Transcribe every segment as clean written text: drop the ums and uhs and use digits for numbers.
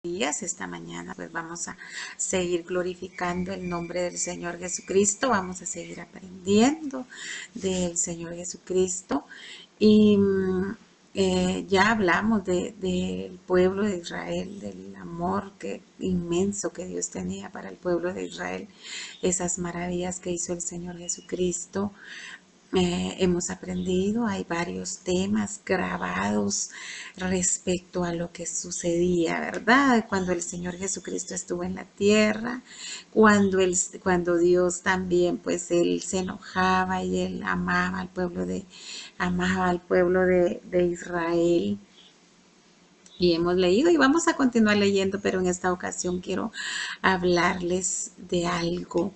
Días. Esta mañana pues vamos a seguir glorificando el nombre del Señor Jesucristo, vamos a seguir aprendiendo del Señor Jesucristo y ya hablamos del pueblo de Israel, del amor inmenso que Dios tenía para el pueblo de Israel, esas maravillas que hizo el Señor Jesucristo. Hemos aprendido, hay varios temas grabados respecto a lo que sucedía, ¿verdad? Cuando el Señor Jesucristo estuvo en la tierra, cuando Dios también, pues Él se enojaba y Él amaba al pueblo de Israel. Y hemos leído y vamos a continuar leyendo, pero en esta ocasión quiero hablarles de algo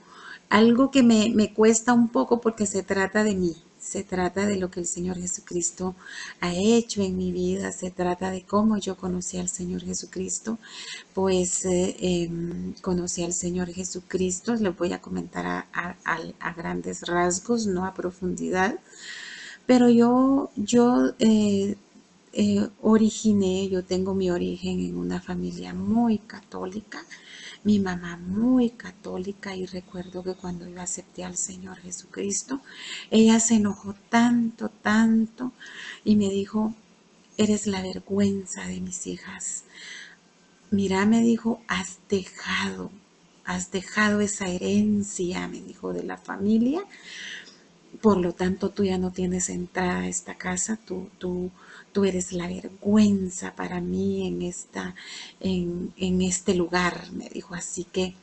que me cuesta un poco porque se trata de mí, se trata de lo que el Señor Jesucristo ha hecho en mi vida, se trata de cómo yo conocí al Señor Jesucristo, pues conocí al Señor Jesucristo, les voy a comentar a grandes rasgos, no a profundidad, pero yo tengo mi origen en una familia muy católica, mi mamá muy católica, y recuerdo que cuando yo acepté al Señor Jesucristo, ella se enojó tanto, tanto, y me dijo: eres la vergüenza de mis hijas. Mira, me dijo, has dejado esa herencia, me dijo, de la familia. Por lo tanto, tú ya no tienes entrada a esta casa, tú eres la vergüenza para mí en este lugar, me dijo. Así que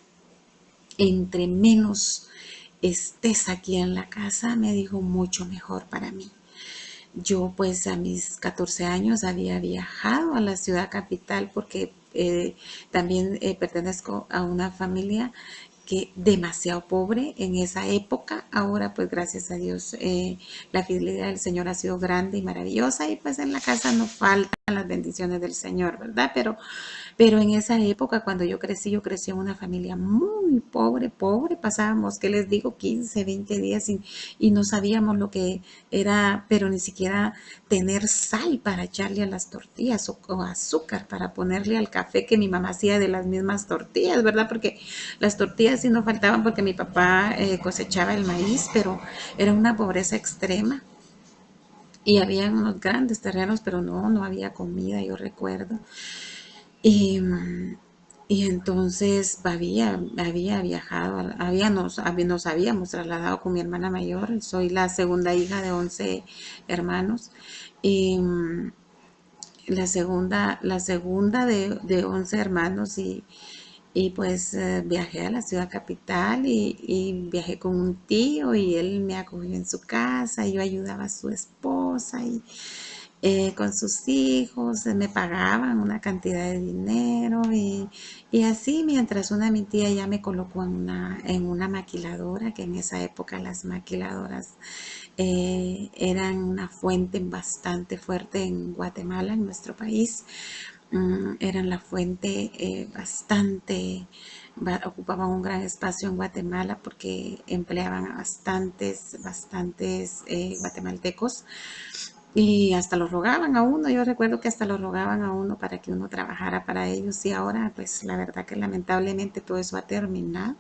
entre menos estés aquí en la casa, me dijo, mucho mejor para mí. Yo pues a mis 14 años había viajado a la ciudad capital porque también pertenezco a una familia que demasiado pobre en esa época. Ahora pues gracias a Dios la fidelidad del Señor ha sido grande y maravillosa, y pues en la casa no faltan las bendiciones del Señor, ¿verdad? Pero en esa época, cuando yo crecí en una familia muy pobre, pobre. Pasábamos, ¿qué les digo? 15, 20 días y no sabíamos lo que era, pero ni siquiera tener sal para echarle a las tortillas o azúcar para ponerle al café que mi mamá hacía de las mismas tortillas, ¿verdad? Porque las tortillas sí no faltaban porque mi papá cosechaba el maíz, pero era una pobreza extrema. Y había unos grandes terrenos, pero no había comida, yo recuerdo. Y, y entonces había viajado, nos habíamos trasladado con mi hermana mayor. Soy la segunda hija de 11 hermanos. Y la segunda de 11 hermanos, y pues viajé a la ciudad capital y viajé con un tío, y él me acogió en su casa, y yo ayudaba a su esposa y con sus hijos, me pagaban una cantidad de dinero, y así mientras mi tía ya me colocó en una maquiladora, que en esa época las maquiladoras eran una fuente bastante fuerte en Guatemala, en nuestro país. Eran la fuente ocupaban un gran espacio en Guatemala porque empleaban a bastantes guatemaltecos, y hasta lo rogaban a uno. Yo recuerdo que hasta lo rogaban a uno para que uno trabajara para ellos, y ahora pues la verdad que lamentablemente todo eso ha terminado.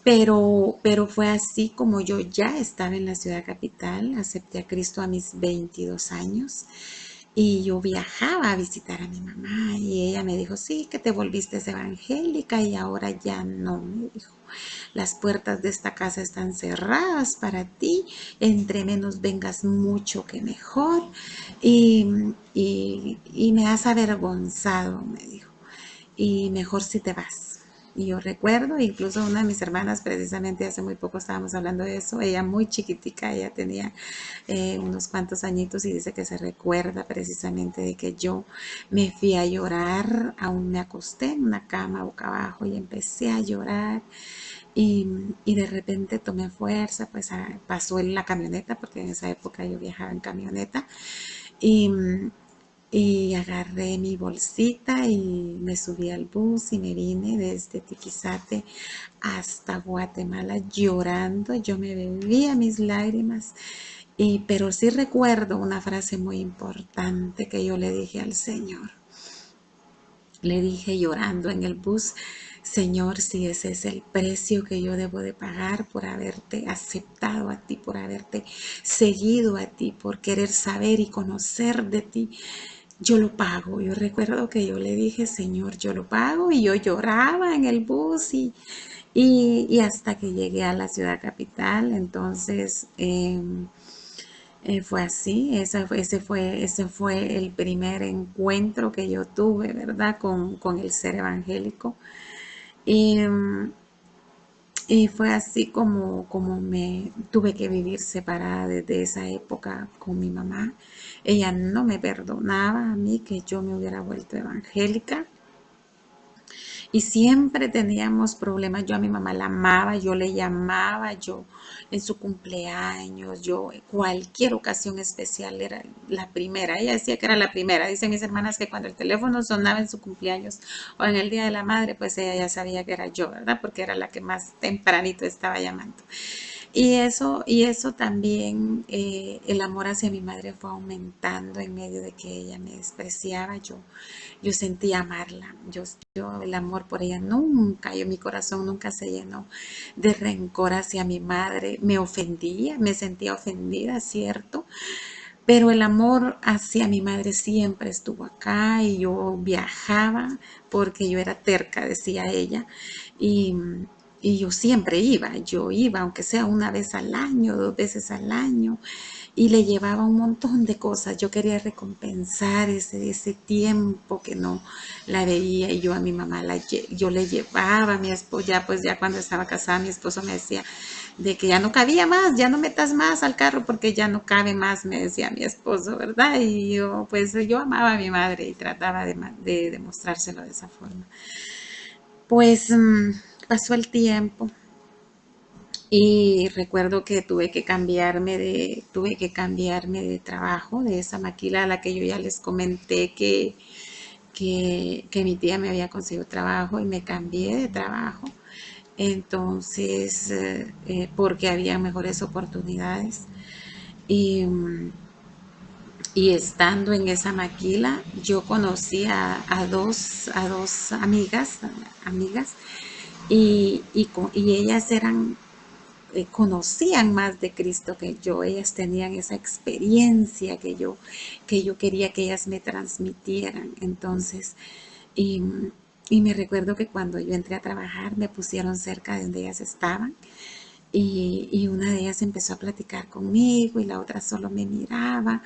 Pero fue así como yo ya estaba en la ciudad capital, acepté a Cristo a mis 22 años, y yo viajaba a visitar a mi mamá, y ella me dijo, sí, que te volviste evangélica y ahora ya no, me dijo. Las puertas de esta casa están cerradas para ti, entre menos vengas mucho que mejor, y me has avergonzado, me dijo, y mejor si te vas. Y yo recuerdo, incluso una de mis hermanas, precisamente hace muy poco estábamos hablando de eso, ella muy chiquitica, ella tenía unos cuantos añitos, y dice que se recuerda precisamente de que yo me fui a llorar, aún me acosté en una cama boca abajo y empecé a llorar, y de repente tomé fuerza, pues pasó en la camioneta, porque en esa época yo viajaba en camioneta, y, y agarré mi bolsita y me subí al bus y me vine desde Tiquizate hasta Guatemala llorando. Yo me bebía mis lágrimas, pero sí recuerdo una frase muy importante que yo le dije al Señor. Le dije llorando en el bus, Señor, si ese es el precio que yo debo de pagar por haberte aceptado a ti, por haberte seguido a ti, por querer saber y conocer de ti, yo lo pago. Yo recuerdo que yo le dije, Señor, yo lo pago, y yo lloraba en el bus y hasta que llegué a la ciudad capital. Entonces fue así. Ese fue el primer encuentro que yo tuve, ¿verdad? Con el ser evangélico. Y, y fue así como me tuve que vivir separada desde esa época con mi mamá. Ella no me perdonaba a mí que yo me hubiera vuelto evangélica. Y siempre teníamos problemas. Yo a mi mamá la amaba, yo le llamaba, yo en su cumpleaños, yo cualquier ocasión especial era la primera. Ella decía que era la primera. Dicen mis hermanas que cuando el teléfono sonaba en su cumpleaños o en el Día de la Madre, pues ella ya sabía que era yo, ¿verdad? Porque era la que más tempranito estaba llamando. Y eso también, el amor hacia mi madre fue aumentando en medio de que ella me despreciaba. Yo sentía amarla. Yo el amor por ella nunca, mi corazón nunca se llenó de rencor hacia mi madre. Me ofendía, me sentía ofendida, ¿cierto? Pero el amor hacia mi madre siempre estuvo acá, y yo viajaba porque yo era terca, decía ella, y, y yo iba, aunque sea una vez al año, 2 veces al año, y le llevaba un montón de cosas. Yo quería recompensar ese tiempo que no la veía, y yo a mi mamá yo le llevaba a mi esposo. Ya cuando estaba casada, mi esposo me decía de que ya no cabía más, ya no metas más al carro porque ya no cabe más, me decía mi esposo, ¿verdad? Y yo, pues yo amaba a mi madre y trataba de demostrárselo de esa forma. Pues pasó el tiempo. Y recuerdo que tuve que cambiarme de trabajo, de esa maquila a la que yo ya les comenté que mi tía me había conseguido trabajo, y me cambié de trabajo. Entonces, porque había mejores oportunidades. Y, y estando en esa maquila, yo conocí a dos amigas, y ellas conocían más de Cristo que yo. Ellas tenían esa experiencia que yo quería que ellas me transmitieran. Entonces, y, y me recuerdo que cuando yo entré a trabajar, me pusieron cerca de donde ellas estaban, y una de ellas empezó a platicar conmigo y la otra solo me miraba.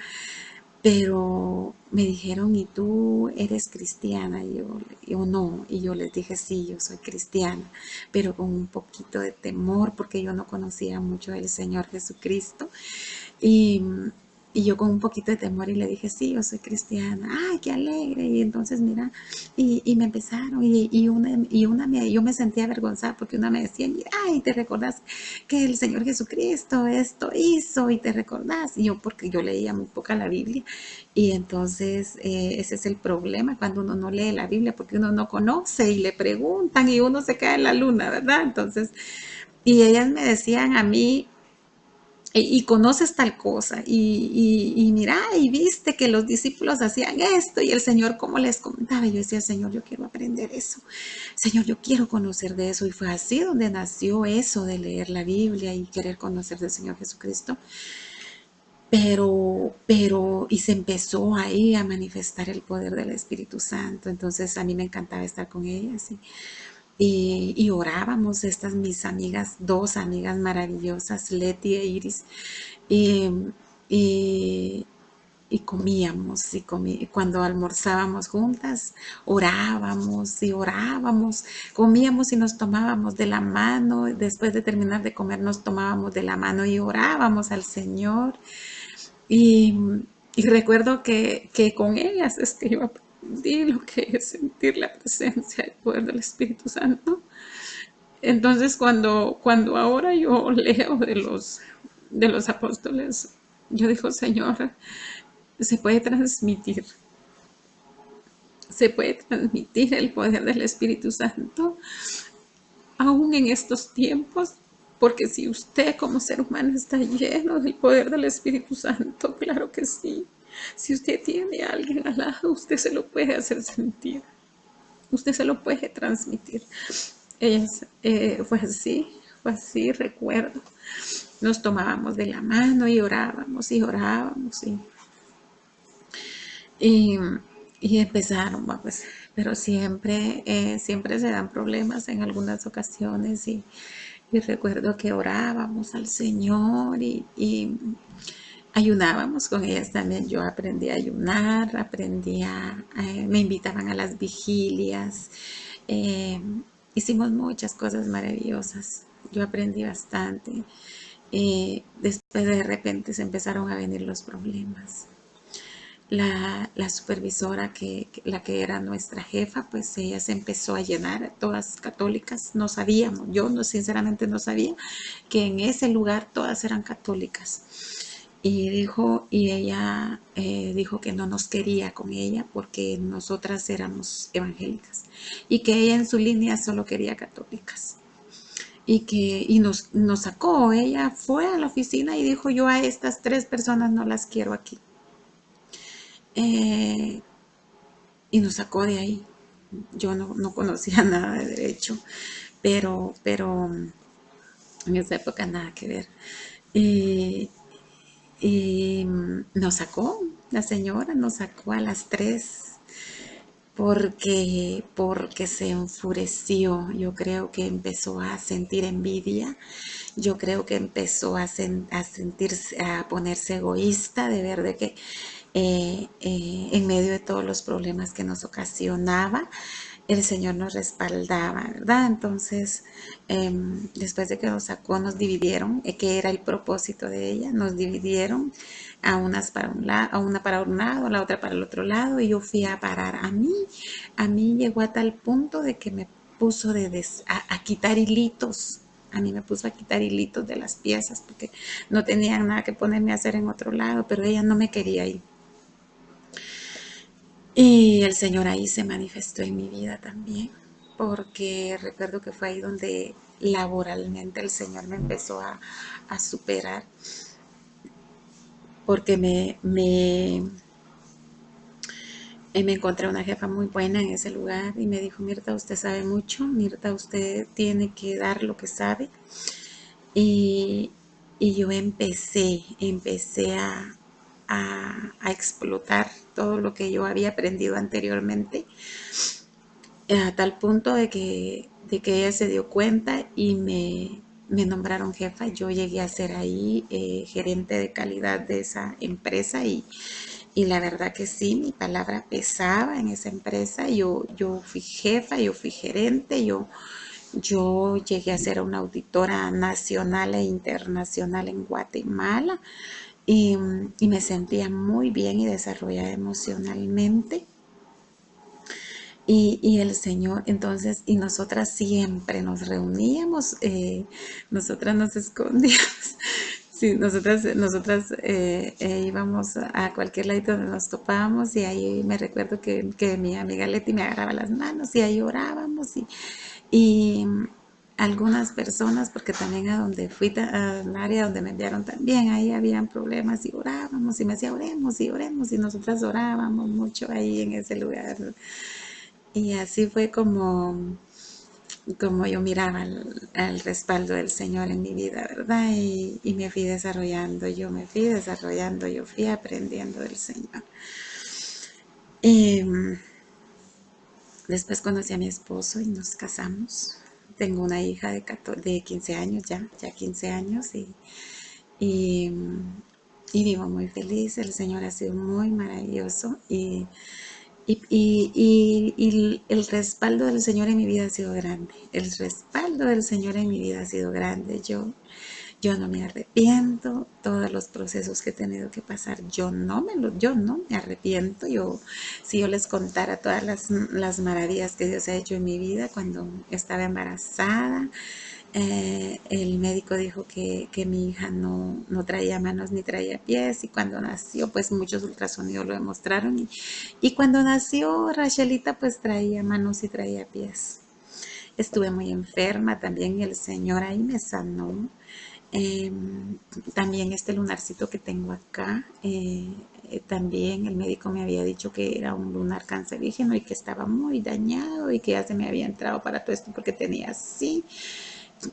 Pero me dijeron, ¿y tú eres cristiana? Y yo no. Y yo les dije, sí, yo soy cristiana, pero con un poquito de temor porque yo no conocía mucho del Señor Jesucristo. Y, y yo con un poquito de temor, y le dije, sí, yo soy cristiana. ¡Ay, qué alegre! Y entonces, mira, y me empezaron, yo me sentía avergonzada porque una me decía, mira, ay, ¿te recordás que el Señor Jesucristo esto hizo? ¿Y te recordás? Y yo, porque yo leía muy poca la Biblia. Y entonces ese es el problema cuando uno no lee la Biblia, porque uno no conoce y le preguntan y uno se cae en la luna, ¿verdad? Entonces, y ellas me decían a mí, y conoces tal cosa, y mira, y viste que los discípulos hacían esto, y el Señor cómo les contaba. Y yo decía, Señor, yo quiero aprender eso, Señor, yo quiero conocer de eso. Y fue así donde nació eso de leer la Biblia y querer conocer del Señor Jesucristo. Y se empezó ahí a manifestar el poder del Espíritu Santo. Entonces a mí me encantaba estar con ellas, y orábamos, estas mis amigas, dos amigas maravillosas, Leti e Iris, y, y, y cuando almorzábamos juntas, orábamos, comíamos y nos tomábamos de la mano. Después de terminar de comer, nos tomábamos de la mano y orábamos al Señor. Y, y recuerdo que con ellas es que yo aprendí lo que es sentir la presencia, el poder del Espíritu Santo. Entonces, cuando ahora yo leo de los apóstoles, yo digo, Señor, se puede transmitir, se puede transmitir el poder del Espíritu Santo aún en estos tiempos, porque si usted como ser humano está lleno del poder del Espíritu Santo, claro que sí. Si usted tiene a alguien al lado, usted se lo puede hacer sentir. usted se lo puede transmitir. Fue así, recuerdo. Nos tomábamos de la mano y orábamos y orábamos y, y empezaron, pues, pero siempre, siempre se dan problemas en algunas ocasiones y recuerdo que orábamos al Señor y ayunábamos con ellas también. Yo aprendí a ayunar, me invitaban a las vigilias, eh, hicimos muchas cosas maravillosas. Yo aprendí bastante. Después de repente se empezaron a venir los problemas. La supervisora, la que era nuestra jefa, pues ella se empezó a llenar, todas católicas, no sabíamos, yo no, sinceramente no sabía que en ese lugar todas eran católicas. Y ella dijo que no nos quería con ella porque nosotras éramos evangélicas y que ella en su línea solo quería católicas. Nos sacó, ella fue a la oficina y dijo: yo a estas 3 personas no las quiero aquí. Eh, y nos sacó de ahí. Yo no conocía nada de derecho, pero en esa época nada que ver. Y nos sacó, la señora nos sacó a las 3 porque se enfureció. Yo creo que empezó a sentir envidia. Yo creo que empezó a sentirse, a ponerse egoísta, de ver de que en medio de todos los problemas que nos ocasionaba, el Señor nos respaldaba, ¿verdad? Entonces, después de que nos sacó, nos dividieron, que era el propósito de ella, nos dividieron a unas para un lado, a una para un lado, a la otra para el otro lado, y yo fui a parar. A mí llegó a tal punto de que me puso a quitar hilitos. A mí me puso a quitar hilitos de las piezas porque no tenían nada que ponerme a hacer en otro lado, pero ella no me quería ir. Y el Señor ahí se manifestó en mi vida también, porque recuerdo que fue ahí donde laboralmente el Señor me empezó a superar, porque me encontré una jefa muy buena en ese lugar y me dijo: Mirta, usted sabe mucho, Mirta, usted tiene que dar lo que sabe. Y, y yo empecé a explotar todo lo que yo había aprendido anteriormente, a tal punto de que ella se dio cuenta y me nombraron jefa. Yo llegué a ser ahí gerente de calidad de esa empresa y la verdad que sí, mi palabra pesaba en esa empresa. Yo fui jefa, yo fui gerente, yo llegué a ser una auditora nacional e internacional en Guatemala y me sentía muy bien y desarrollada emocionalmente. Y el Señor, entonces, y nosotras siempre nos reuníamos, nosotras nos escondíamos. Sí, nosotras íbamos a cualquier lado donde nos topábamos y ahí me recuerdo que mi amiga Leti me agarraba las manos y ahí orábamos y algunas personas, porque también a donde fui, al área donde me enviaron también, ahí habían problemas y orábamos y me decía oremos y nosotras orábamos mucho ahí en ese lugar. Y así fue como yo miraba el respaldo del Señor en mi vida, ¿verdad? Y me fui desarrollando, yo fui aprendiendo del Señor. Después conocí a mi esposo y nos casamos. Tengo una hija de 15 años ya 15 años y, y vivo muy feliz. El Señor ha sido muy maravilloso y el respaldo del Señor en mi vida ha sido grande. El respaldo del Señor en mi vida ha sido grande. Yo no me arrepiento. Todos los procesos que he tenido que pasar, yo no me arrepiento. Si yo les contara todas las maravillas que Dios ha hecho en mi vida cuando estaba embarazada, el médico dijo que mi hija no traía manos ni traía pies y cuando nació pues muchos ultrasonidos lo demostraron y cuando nació Rachelita pues traía manos y traía pies. Estuve muy enferma también y el Señor ahí me sanó. También este lunarcito que tengo acá, también el médico me había dicho que era un lunar cancerígeno y que estaba muy dañado y que ya se me había entrado para todo esto porque tenía así.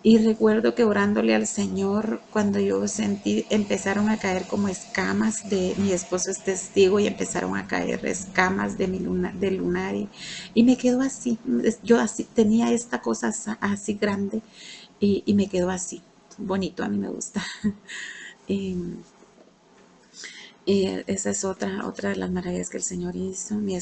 Y recuerdo que orándole al Señor, cuando yo sentí, empezaron a caer como escamas de, mi esposo es testigo, y empezaron a caer escamas de mi luna, del lunar y me quedó así. Yo así tenía esta cosa así grande y me quedó así. Bonito, a mí me gusta. Y, y esa es otra de las maravillas que el Señor hizo. Mi